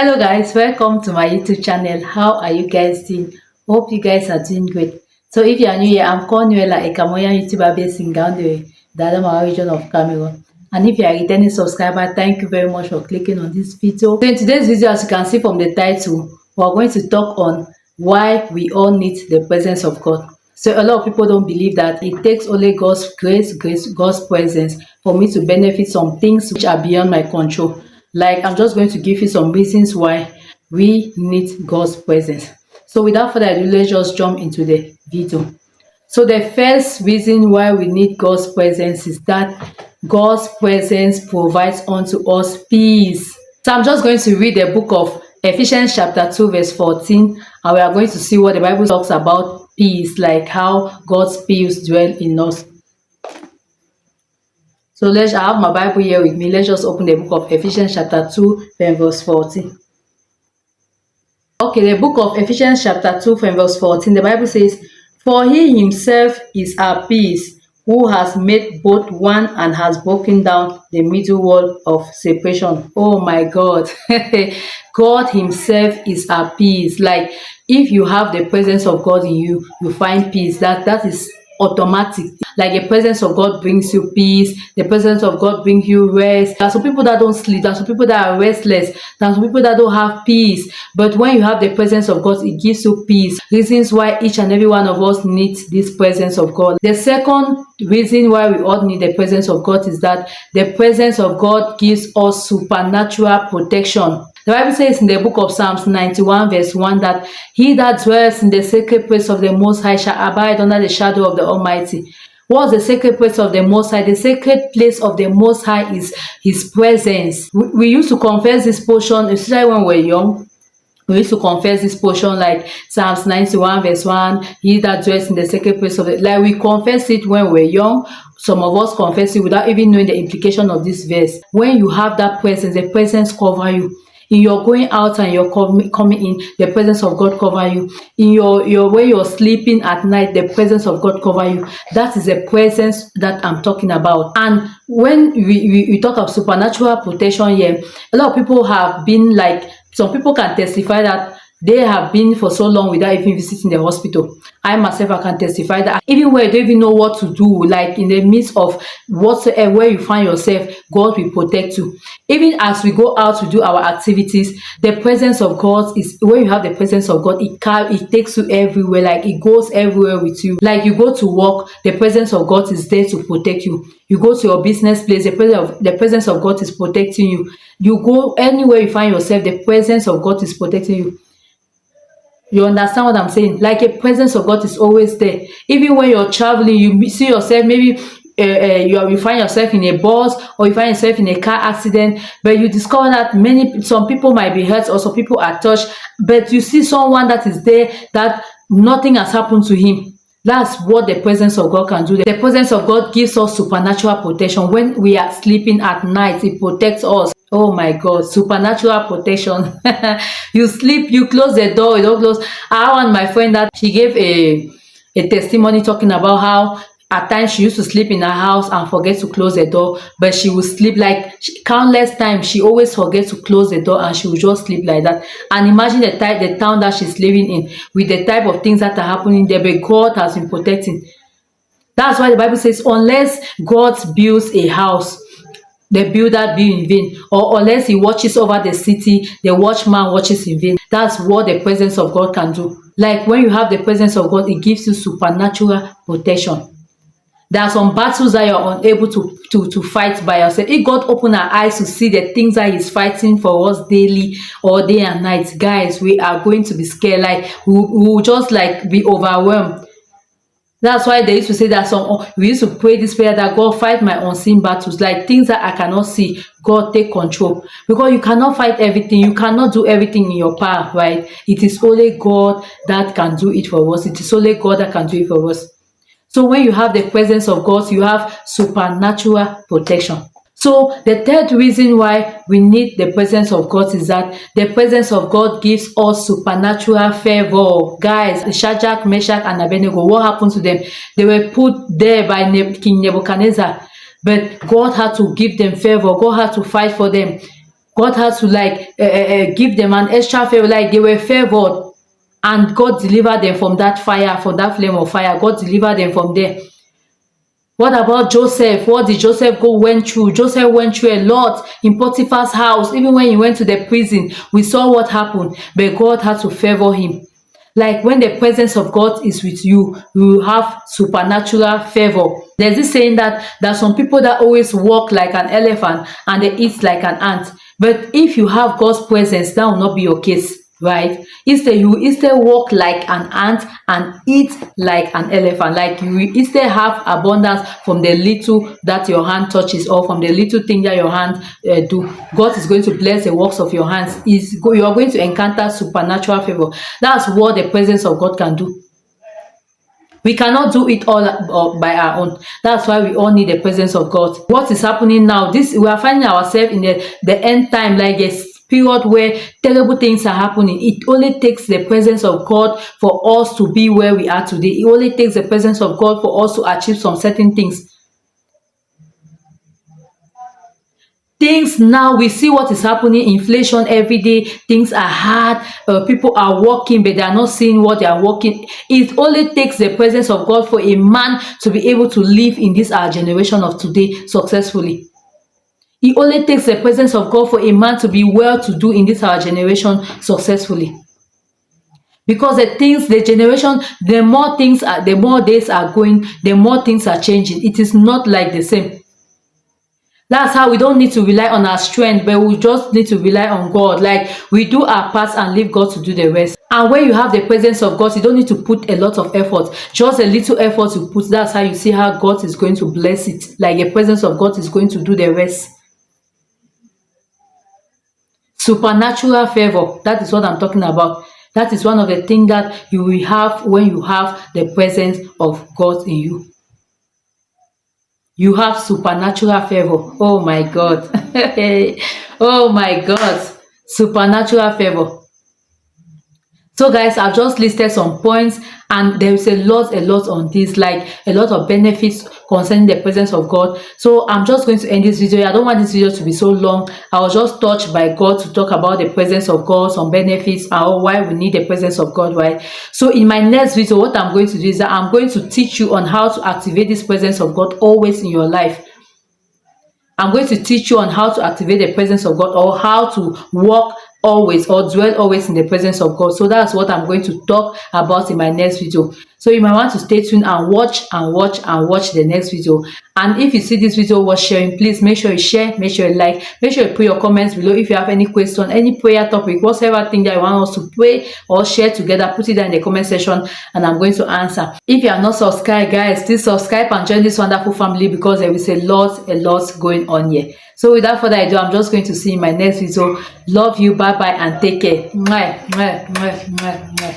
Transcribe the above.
Hello guys, welcome to my YouTube channel. How are you guys doing? Hope you guys are doing great. So if you are new here, I'm Cornuela, a Cameroonian YouTuber based in Gambia, the Adamawa region of Cameroon. And if you are a returning subscriber, thank you very much for clicking on this video. So in today's video, as you can see from the title, we are going to talk on why we all need the presence of God. So a lot of people don't believe that it takes only God's grace, God's presence for me to benefit some things which are beyond my control. Like, I'm just going to give you some reasons why we need God's presence. So without further ado, let's just jump into the video. So the first reason why we need God's presence is that God's presence provides unto us peace. So I'm just going to read the book of Ephesians chapter 2 verse 14, and we are going to see what the Bible talks about peace, like how God's peace dwell in us. So I have my Bible here with me. Let's just open the book of Ephesians chapter 2 verse 14. Okay, the book of Ephesians chapter 2 verse 14, the Bible says, "For he himself is our peace, who has made both one and has broken down the middle wall of separation." Oh my God. God himself is our peace. Like, if you have the presence of God in you, you find peace. That is automatic. Like, the presence of God brings you peace. The presence of God brings you rest. There are some people that don't sleep. There are some people that are restless. There are some people that don't have peace. But when you have the presence of God, it gives you peace. Reasons why each and every one of us needs this presence of God. The second reason why we all need the presence of God is that the presence of God gives us supernatural protection. The Bible says in the book of Psalms 91 verse 1 that he that dwells in the sacred place of the Most High shall abide under the shadow of the Almighty. What's the sacred place of the Most High? The sacred place of the Most High is His presence. We used to confess this portion, especially when we were young. We used to confess this portion like Psalms 91 verse 1, he that dwells in the sacred place of it. Like, we confess it when we're young. Some of us confess it without even knowing the implication of this verse. When you have that presence, the presence cover you. In your going out and your coming in, the presence of God cover you. In your way you're sleeping at night, the presence of God cover you. That is the presence that I'm talking about. And when we talk of supernatural protection here, a lot of people have been like, some people can testify that they have been for so long without even visiting the hospital. I myself, I can testify that even where you don't even know what to do, like in the midst of whatsoever where you find yourself, God will protect you. Even as we go out to do our activities, the presence of God is, when you have the presence of God, it takes you everywhere. Like, it goes everywhere with you. Like, you go to work, the presence of God is there to protect you. You go to your business place, the presence of God is protecting you. You go anywhere you find yourself, the presence of God is protecting you. You understand what I'm saying? Like, a presence of God is always there. Even when you're traveling, you see yourself, maybe you find yourself in a bus, or you find yourself in a car accident, but you discover that some people might be hurt, or some people are touched, but you see someone that is there, that nothing has happened to him. That's what the presence of God can do. The presence of God gives us supernatural protection. When we are sleeping at night, it protects us. Oh my God, supernatural protection. You sleep, you close the door, you don't close. I had my friend that she gave a testimony talking about how at times she used to sleep in her house and forget to close the door, but she would sleep like countless times. She always forget to close the door and she would just sleep like that. And imagine the town that she's living in, with the type of things that are happening there, but God has been protecting. That's why the Bible says, unless God builds a house, the builder build in vain, or unless he watches over the city, the watchman watches in vain. That's what the presence of God can do. Like, when you have the presence of God, it gives you supernatural protection. There are some battles that you're unable to fight by yourself. If God open our eyes to see the things that He's fighting for us daily or day and night, guys, we are going to be scared. Like, we will just like be overwhelmed. That's why they used to say that we used to pray this prayer that God fight my unseen battles, like things that I cannot see. God take control, because you cannot fight everything. You cannot do everything in your power, right? It is only God that can do it for us. It is only God that can do it for us. So when you have the presence of God, you have supernatural protection. So the third reason why we need the presence of God is that the presence of God gives us supernatural favor. Guys, Shadrach, Meshach, and Abednego, what happened to them? They were put there by King Nebuchadnezzar, but God had to give them favor. God had to fight for them. God had to give them an extra favor, like they were favored, and God delivered them from that fire, from that flame of fire. God delivered them from there. What about Joseph? What did Joseph went through? Joseph went through a lot in Potiphar's house. Even when he went to the prison, we saw what happened, but God had to favor him. Like when the presence of God is with you, you will have supernatural favor. There's this saying that there are some people that always walk like an elephant and they eat like an ant. But if you have God's presence, that will not be your case, right? Instead, you will instead walk like an ant and eat like an elephant. Like you will instead have abundance from the little that your hand touches, or from the little thing that your hand do. God is going to bless the works of your hands. You are going to encounter supernatural favor. That's what the presence of God can do. We cannot do it all by our own. That's why we all need the presence of God. What is happening now? We are finding ourselves in the end time, like a period where terrible things are happening. It only takes the presence of God for us to be where we are today. It only takes the presence of God for us to achieve some certain things. Things now, we see what is happening. Inflation every day. Things are hard. People are working, but they are not seeing what they are working. It only takes the presence of God for a man to be able to live in this our generation of today successfully. It only takes the presence of God for a man to be well to do in this our generation successfully. Because the more days are going, the more things are changing. It is not like the same. That's how we don't need to rely on our strength, but we just need to rely on God. Like we do our part and leave God to do the rest. And when you have the presence of God, you don't need to put a lot of effort. Just a little effort you put. That's how you see how God is going to bless it. Like the presence of God is going to do the rest. Supernatural favor. That is what I'm talking about. That is one of the things that you will have when you have the presence of God in you. You have supernatural favor. Oh my God. Oh my God. Supernatural favor. So guys, I've just listed some points, and there is a lot on this, like a lot of benefits concerning the presence of God. So I'm just going to end this video. I don't want this video to be so long. I was just touched by God to talk about the presence of God, some benefits, and why we need the presence of God, right? So in my next video, what I'm going to do is that I'm going to teach you on how to activate this presence of God always in your life. I'm going to teach you on how to activate the presence of God, or how to walk always or dwell always in the presence of God. So that's what I'm going to talk about in my next video. So you might want to stay tuned and watch the next video. And if you see this video worth sharing, please make sure you share, make sure you like, make sure you put your comments below. If you have any question, any prayer topic, whatever thing that you want us to pray or share together, put it down in the comment section and I'm going to answer. If you are not subscribed, guys, please subscribe and join this wonderful family, because there is a lot going on here. So without further ado, I'm just going to see you in my next video. Love you, bye bye, and take care. Mwah, mwah, mwah, mwah, mwah.